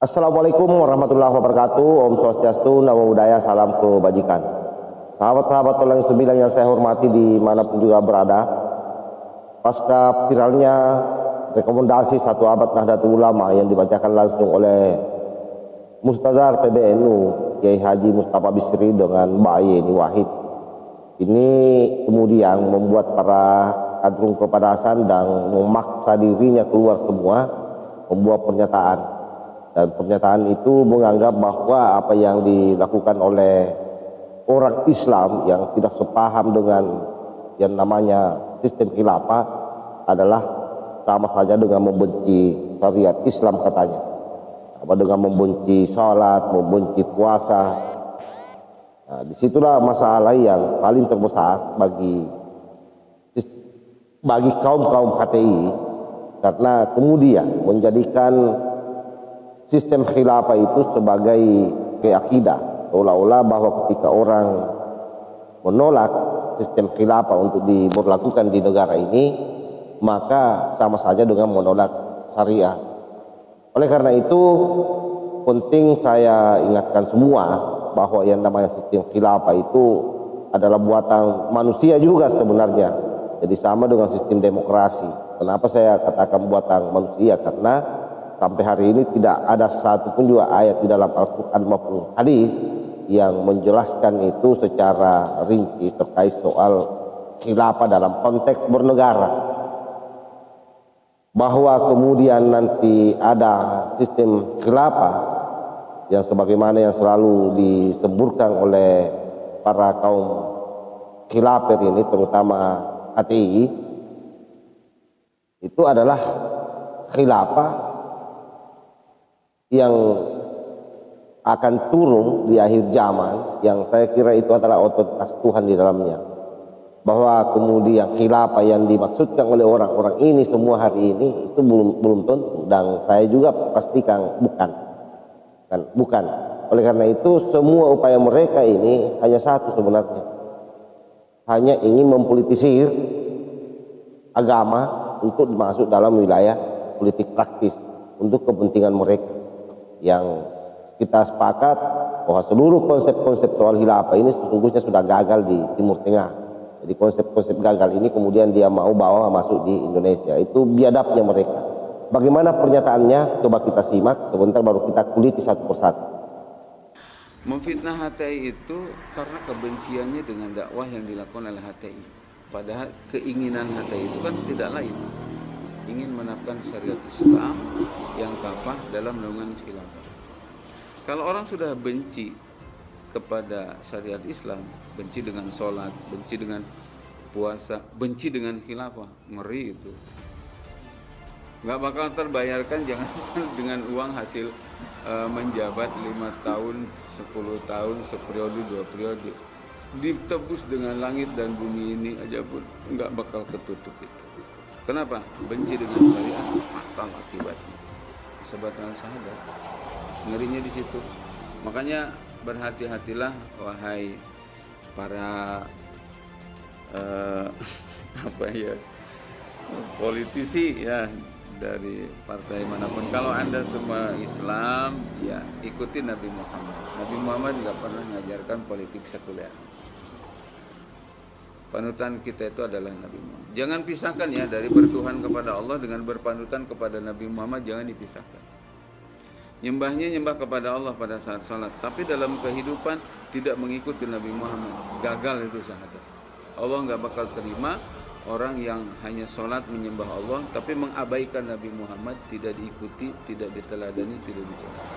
Assalamualaikum warahmatullahi wabarakatuh. Om Swastiastu, Namo Buddhaya, salam kebajikan. Sahabat-sahabat Tolong Sembilan yang saya hormati dimanapun juga berada, pasca viralnya rekomendasi satu abad Nahdlatul Ulama yang dibacakan langsung oleh Mustazhar PBNU Kiai Haji Mustafa Bisri dengan Mbak Yeni Wahid, ini kemudian membuat para kadrun kepadasan dan memaksa dirinya keluar semua membuat pernyataan. Dan pernyataan itu menganggap bahwa apa yang dilakukan oleh orang Islam yang tidak sepaham dengan yang namanya sistem khilafah adalah sama saja dengan membenci syariat Islam katanya. Apa dengan membenci sholat, membenci puasa. Nah, disitulah masalah yang paling terbesar bagi kaum HTI, karena kemudian menjadikan sistem khilafah itu sebagai keyakinan, seolah-olah bahwa ketika orang menolak sistem khilafah untuk diberlakukan di negara ini, maka sama saja dengan menolak syariah. Oleh karena itu penting saya ingatkan semua bahwa yang namanya sistem khilafah itu adalah buatan manusia juga sebenarnya. Jadi sama dengan sistem demokrasi. Kenapa saya katakan buatan manusia? Karena sampai hari ini tidak ada satupun juga ayat di dalam Al-Quran maupun hadis yang menjelaskan itu secara rinci terkait soal khilafah dalam konteks bernegara. Bahwa kemudian nanti ada sistem khilafah yang sebagaimana yang selalu disemburkan oleh para kaum khilafah ini, terutama HTI, itu adalah khilafah yang akan turun di akhir zaman, yang saya kira itu adalah otoritas Tuhan di dalamnya. Bahwa kemudian khilafah yang dimaksudkan oleh orang-orang ini semua hari ini itu belum tentu, dan saya juga pastikan bukan. Oleh karena itu semua upaya mereka ini hanya satu sebenarnya, hanya ingin mempolitisir agama untuk masuk dalam wilayah politik praktis untuk kepentingan mereka. Yang kita sepakat bahwa seluruh konsep-konsep soal khilafah ini sesungguhnya sudah gagal di Timur Tengah. Jadi konsep-konsep gagal ini kemudian dia mau bawa masuk di Indonesia. Itu biadabnya mereka. Bagaimana pernyataannya? Coba kita simak sebentar, baru kita kuliti satu persatu. Memfitnah HTI itu karena kebenciannya dengan dakwah yang dilakukan oleh HTI. Padahal keinginan HTI itu kan tidak lain, ingin menetapkan syariat Islam yang kafah dalam naungan khilafah. Kalau orang sudah benci kepada syariat Islam, benci dengan sholat, benci dengan puasa, benci dengan khilafah, ngeri itu. Nggak bakal terbayarkan, jangan dengan uang hasil menjabat 5 tahun, 10 tahun, seperiode, 2 periode. Ditebus dengan langit dan bumi ini aja pun nggak bakal ketutup itu. Kenapa? Benci dengan syariat, fatal akibatnya. Sebatan syahadat. Ngerinya di situ. Makanya berhati-hatilah wahai para politisi ya dari partai manapun. Kalau Anda semua Islam, ya ikuti Nabi Muhammad. Nabi Muhammad nggak pernah mengajarkan politik sekuler. Panutan kita itu adalah Nabi Muhammad. Jangan pisahkan ya dari bertuhan kepada Allah dengan berpanutan kepada Nabi Muhammad, jangan dipisahkan. Nyembahnya nyembah kepada Allah pada saat salat, tapi dalam kehidupan tidak mengikuti Nabi Muhammad, gagal itu syahadat. Allah nggak bakal terima orang yang hanya salat menyembah Allah tapi mengabaikan Nabi Muhammad, tidak diikuti, tidak diteladani, tidak dicontoh.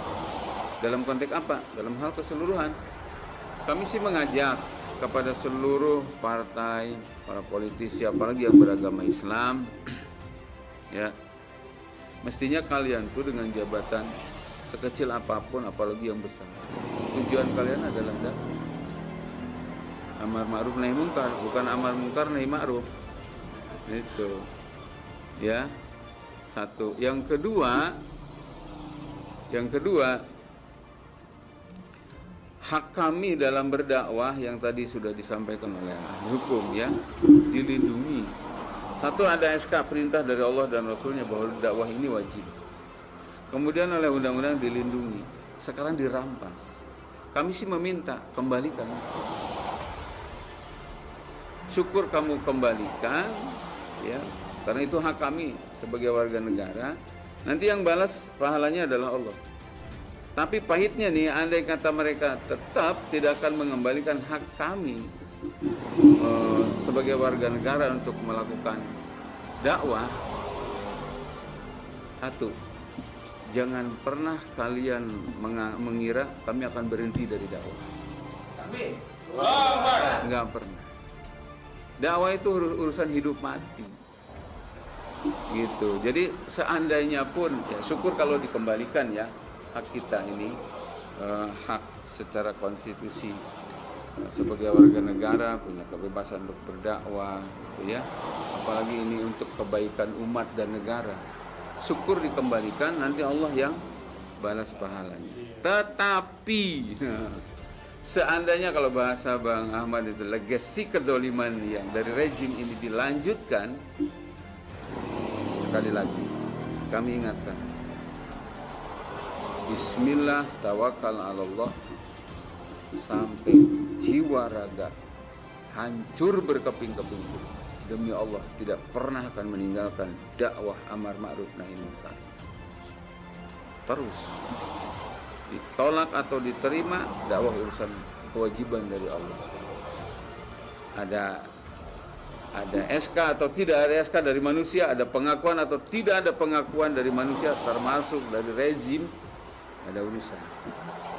Dalam konteks apa? Dalam hal keseluruhan. Kami sih mengajak kepada seluruh partai, para politisi, apalagi yang beragama Islam, ya, mestinya kalian tuh dengan jabatan sekecil apapun, apalagi yang besar, tujuan kalian adalah amar ma'ruf nahi mungkar, bukan amar mungkar nahi ma'ruf. Itu, ya, satu. Yang kedua, hak kami dalam berdakwah yang tadi sudah disampaikan oleh ahli hukum ya, dilindungi. Satu, ada SK perintah dari Allah dan Rasulnya bahwa dakwah ini wajib. kemudian oleh undang-undang dilindungi, sekarang dirampas. Kami sih meminta kembalikan. Syukur kamu kembalikan, ya, karena itu hak kami sebagai warga negara. Nanti yang balas pahalanya adalah Allah. Tapi pahitnya nih, andai kata mereka tetap tidak akan mengembalikan hak kami sebagai warga negara untuk melakukan dakwah. Satu, jangan pernah kalian mengira kami akan berhenti dari dakwah. Enggak pernah. Dakwah itu urusan hidup mati. Gitu. Jadi seandainya pun, ya syukur kalau dikembalikan ya hak kita ini, hak secara konstitusi sebagai warga negara punya kebebasan untuk berdakwah, gitu ya. Apalagi ini untuk kebaikan umat dan negara. Syukur dikembalikan, nanti Allah yang balas pahalanya. Tetapi seandainya kalau bahasa Bang Ahmad itu legasi kedoliman yang dari rejim ini dilanjutkan, sekali lagi kami ingatkan, Bismillah tawakal Allah, sampai jiwa raga hancur berkeping-keping, demi Allah tidak pernah akan meninggalkan dakwah amar ma'ruf nahi munkar. Terus ditolak atau diterima, dakwah urusan kewajiban dari Allah. Ada SK atau tidak ada SK dari manusia, ada pengakuan atau tidak ada pengakuan dari manusia, termasuk dari rezim, ada urusan.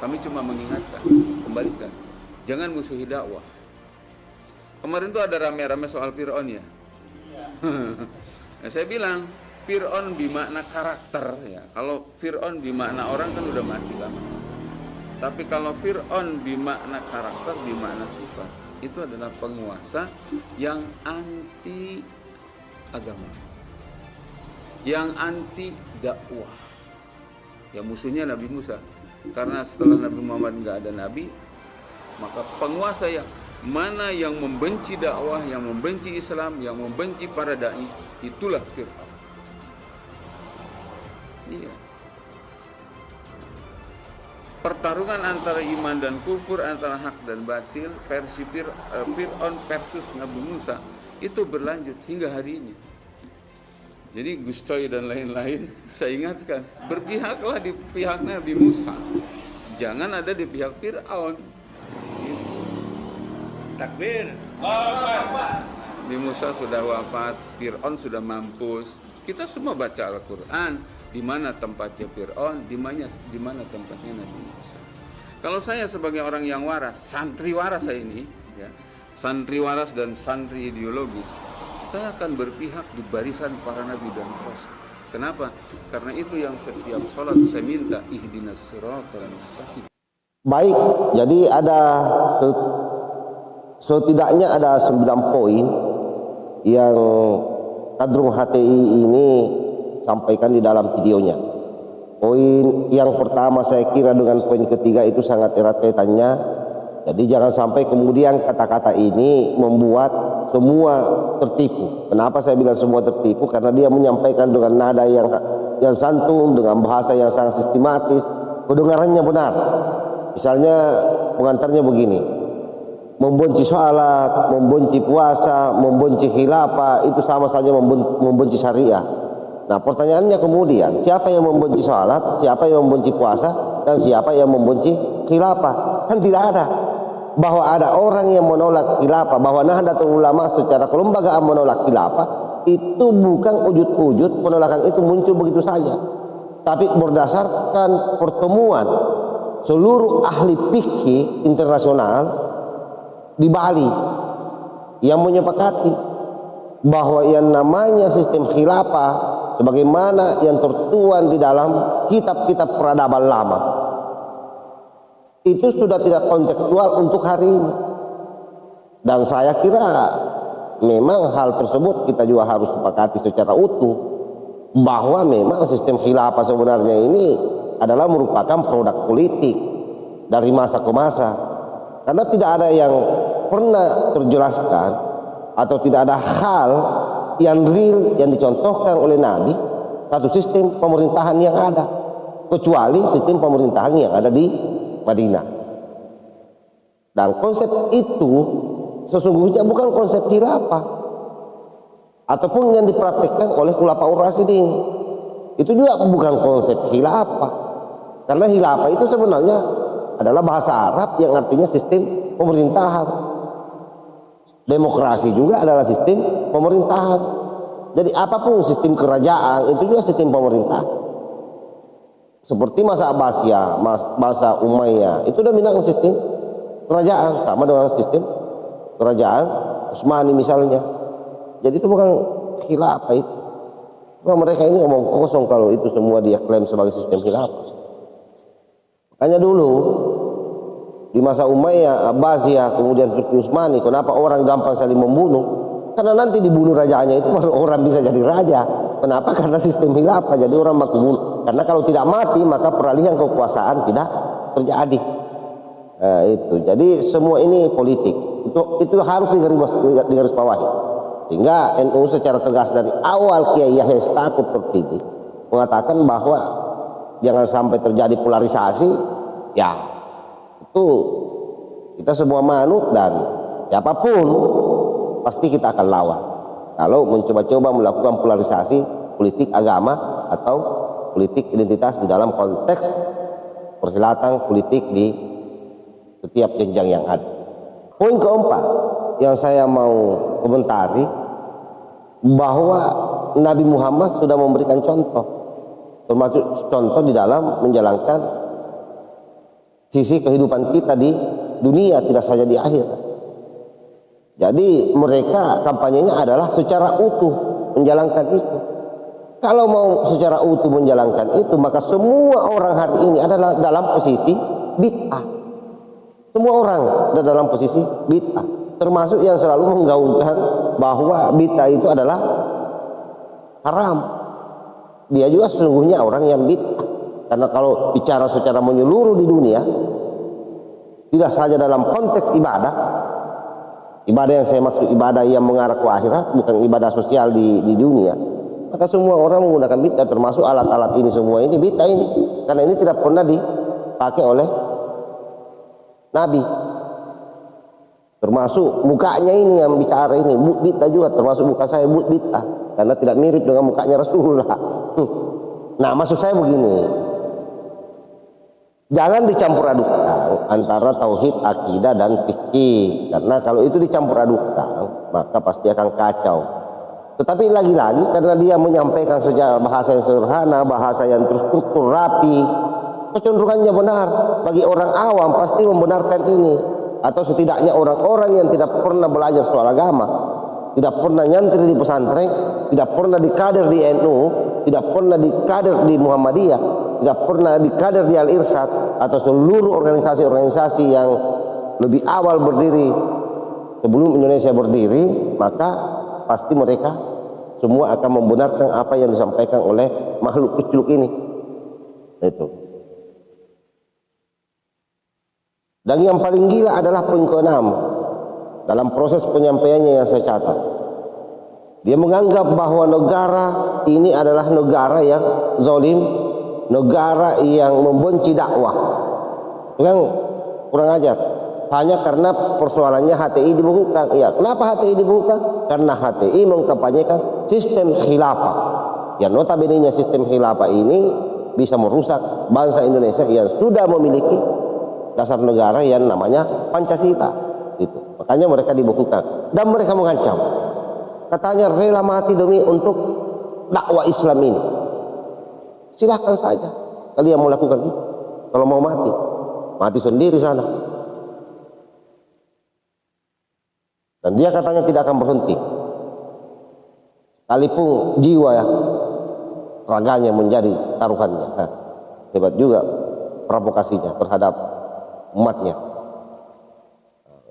Kami cuma mengingatkan, kembalikan, jangan musuhi dakwah. Kemarin tuh ada rame-rame soal Fir'aun ya. Nah, saya bilang Fir'aun bermakna karakter ya. Kalau Fir'aun bermakna orang kan udah mati lama. Tapi kalau Fir'aun bermakna karakter, bermakna sifat, itu adalah penguasa yang anti agama, yang anti dakwah. Ya musuhnya Nabi Musa. Karena setelah Nabi Muhammad nggak ada Nabi, maka penguasa yang mana yang membenci dakwah, yang membenci Islam, yang membenci para dai, itulah Fir'aun. Iya. Pertarungan antara iman dan kufur, antara hak dan batil, versi Fir'aun versus Nabi Musa, itu berlanjut hingga hari ini. Jadi Gus Coy dan lain-lain, saya ingatkan, berpihaklah di pihak Nabi Musa, jangan ada di pihak Fir'aun. Gitu. Takbir. Nabi Musa sudah wafat, Fir'aun sudah mampus. Kita semua baca Al-Quran, di mana tempatnya Fir'aun, di mana tempatnya Nabi Musa. Kalau saya sebagai orang yang waras, santri waras saya ini, ya, santri waras dan santri ideologis, saya akan berpihak di barisan para nabi dan rasul. Kenapa? Karena itu yang setiap sholat saya minta, ihdinas siratal mustaqim. Baik, jadi ada setidaknya ada 9 poin yang Kadrung HTI ini sampaikan di dalam videonya. Poin yang pertama saya kira dengan poin ketiga itu sangat erat kaitannya. Jadi jangan sampai kemudian kata-kata ini membuat semua tertipu. Kenapa saya bilang semua tertipu? Karena dia menyampaikan dengan nada yang santun, dengan bahasa yang sangat sistematis, kedengarannya benar. Misalnya pengantarnya begini, membenci sholat, membenci puasa, membenci khilafah, itu sama saja membenci syariah. Nah pertanyaannya kemudian, siapa yang membenci sholat, siapa yang membenci puasa, dan siapa yang membenci khilafah? Kan tidak ada. Bahwa ada orang yang menolak khilafah, bahwa Nahdlatul Ulama secara kelembagaan menolak khilafah, itu bukan ujud-ujud penolakan itu muncul begitu saja, tapi berdasarkan pertemuan seluruh ahli fikih internasional di Bali yang menyepakati bahwa yang namanya sistem khilafah sebagaimana yang tertuang di dalam kitab-kitab peradaban lama itu sudah tidak kontekstual untuk hari ini. Dan saya kira memang hal tersebut kita juga harus sepakati secara utuh, bahwa memang sistem khilafah sebenarnya ini adalah merupakan produk politik dari masa ke masa, karena tidak ada yang pernah terjelaskan atau tidak ada hal yang real yang dicontohkan oleh Nabi satu sistem pemerintahan yang ada. kecuali sistem pemerintahan yang ada di Madinah. Dan konsep itu sesungguhnya bukan konsep khilafah ataupun yang dipraktikkan oleh Khulafaur Rasyidin. Itu juga bukan konsep khilafah, karena khilafah itu sebenarnya adalah bahasa Arab yang artinya sistem pemerintahan. Demokrasi juga adalah sistem pemerintahan. Jadi apapun sistem kerajaan itu juga sistem pemerintah. Seperti masa Abbasiyah, masa Umayyah itu dominan sistem kerajaan, sama dengan sistem kerajaan Utsmani misalnya. Jadi itu bukan khilafah itu. Nah, mereka ini ngomong kosong kalau itu semua dia klaim sebagai sistem khilafah. Makanya dulu di masa Umayyah, Abbasiyah, kemudian Turki Utsmani, kenapa orang gampang saling membunuh? Karena nanti dibunuh rajanya itu baru orang bisa jadi raja. Kenapa? Karena sistem khilafah. Jadi orang baku bunuh. Karena kalau tidak mati maka peralihan kekuasaan tidak terjadi. Nah, itu. Jadi semua ini politik. Itu harus digarisbawahi. Sehingga NU secara tegas dari awal Kiai Yahya Stakuf terpilih mengatakan bahwa jangan sampai terjadi polarisasi. Ya, itu kita semua manut dan siapapun pasti kita akan lawan kalau mencoba-coba melakukan polarisasi politik agama atau politik identitas di dalam konteks perhelatan politik di setiap jenjang yang ada. Poin keempat yang saya mau komentari, bahwa Nabi Muhammad sudah memberikan contoh, termasuk contoh di dalam menjalankan sisi kehidupan kita di dunia, tidak saja di akhirat. Jadi mereka kampanyenya adalah secara utuh menjalankan itu. Kalau mau secara utuh menjalankan itu, maka semua orang hari ini adalah dalam posisi bid'ah. Semua orang ada dalam posisi bid'ah, termasuk yang selalu menggaungkan bahwa bid'ah itu adalah haram. Dia juga sesungguhnya orang yang bid'ah. Karena kalau bicara secara menyeluruh di dunia, tidak saja dalam konteks ibadah yang saya maksud ibadah yang mengarah ke akhirat, bukan ibadah sosial di dunia, maka semua orang menggunakan bid'ah, termasuk alat-alat ini semua ini bid'ah ini, karena ini tidak pernah dipakai oleh Nabi. Termasuk mukanya ini yang bicara ini bid'ah juga, termasuk muka saya bid'ah karena tidak mirip dengan mukanya Rasulullah. Nah, maksud saya begini, jangan dicampur adukkan antara tauhid, akidah dan fikih, karena kalau itu dicampur adukkan maka pasti akan kacau. Tetapi lagi-lagi karena dia menyampaikan secara bahasa yang sederhana, bahasa yang terstruktur rapi, kecenderungannya benar. Bagi orang awam pasti membenarkan ini, atau setidaknya orang-orang yang tidak pernah belajar soal agama, tidak pernah nyantri di pesantren, tidak pernah dikader di NU, tidak pernah dikader di Muhammadiyah, tidak pernah dikader di Al-Irsyad atau seluruh organisasi-organisasi yang lebih awal berdiri sebelum Indonesia berdiri, maka pasti mereka semua akan membenarkan apa yang disampaikan oleh makhluk kecil ini. Itu. Dan yang paling gila adalah poin ke-6 dalam proses penyampaiannya yang saya catat. Dia menganggap bahwa negara ini adalah negara yang zalim, negara yang membenci dakwah. Yang kurang ajar. Hanya karena persoalannya HTI dibukukan. Iya, kenapa HTI dibukukan? Karena HTI mengkampanyekan sistem khilafah. Yang notabene sistem khilafah ini bisa merusak bangsa Indonesia yang sudah memiliki dasar negara yang namanya Pancasila. Itu. Makanya mereka dibukukan dan mereka mengancam. Katanya rela mati demi untuk dakwah Islam ini. Silahkan saja kalian mau lakukan itu. Kalau mau mati, mati sendiri sana. Dan dia katanya tidak akan berhenti, sekalipun jiwa ya, raganya menjadi taruhannya. Nah, hebat juga provokasinya terhadap umatnya.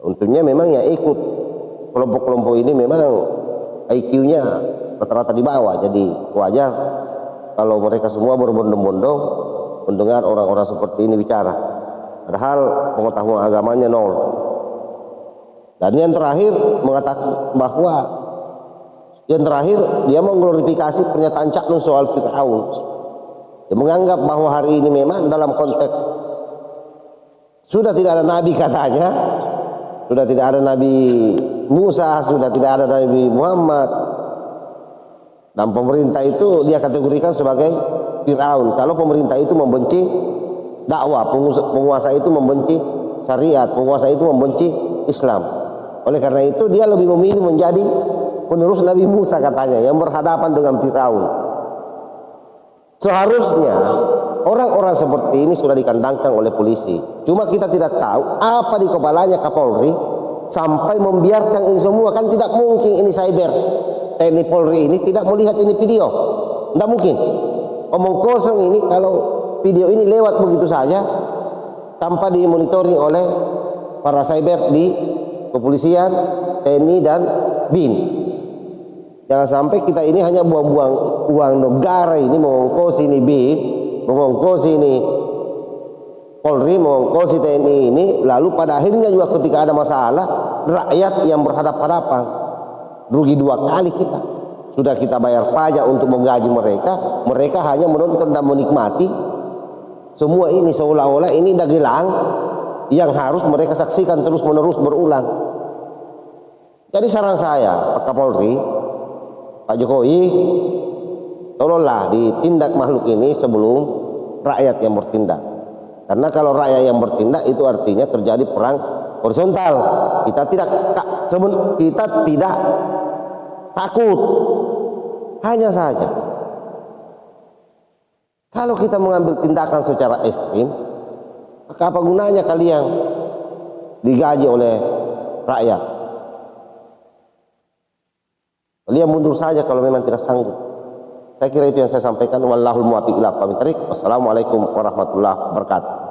Untungnya memang yang ikut kelompok-kelompok ini memang IQ-nya rata-rata di bawah, jadi wajar kalau mereka semua berbondong-bondong mendengar orang-orang seperti ini bicara, padahal pengetahuan agamanya nol. Dan yang terakhir mengatakan bahwa dia mengglorifikasi pernyataan Cak Nun soal Fir'aun. Dia menganggap bahwa hari ini memang dalam konteks sudah tidak ada nabi katanya, sudah tidak ada Nabi Musa, sudah tidak ada Nabi Muhammad, dan pemerintah itu dia kategorikan sebagai Firaun. Kalau pemerintah itu membenci dakwah, penguasa itu membenci syariat, penguasa itu membenci Islam. Oleh karena itu dia lebih memilih menjadi penerus Nabi Musa katanya, yang berhadapan dengan Firaun. Seharusnya orang-orang seperti ini sudah dikandangkan oleh polisi. Cuma kita tidak tahu apa di kepalanya Kapolri sampai membiarkan ini semua. Kan tidak mungkin ini cyber TNI Polri ini tidak melihat ini video. Tidak mungkin. Omong kosong ini kalau video ini lewat begitu saja tanpa dimonitoring oleh para cyber di kepolisian, TNI dan BIN. Jangan sampai kita ini hanya buang-buang uang negara ini, mengongkosi ini BIN, mengongkosi ini Polri, mengongkosi TNI ini, lalu pada akhirnya juga ketika ada masalah rakyat yang berhadapan-hadapan rugi dua kali kita. Sudah kita bayar pajak untuk menggaji mereka, mereka hanya menonton dan menikmati semua ini seolah-olah ini dagelang yang harus mereka saksikan terus-menerus berulang. Jadi saran saya Pak Kapolri, Pak Jokowi, tolonglah ditindak makhluk ini sebelum rakyat yang bertindak. Karena kalau rakyat yang bertindak itu artinya terjadi perang horizontal. Kita tidak takut. Hanya saja kalau kita mengambil tindakan secara ekstrim, maka apa gunanya kalian digaji oleh rakyat? Kalian mundur saja kalau memang tidak sanggup. Saya kira itu yang saya sampaikan. Wallahul muwaffiq ila aqwamit thoriq. Wassalamualaikum warahmatullahi wabarakatuh.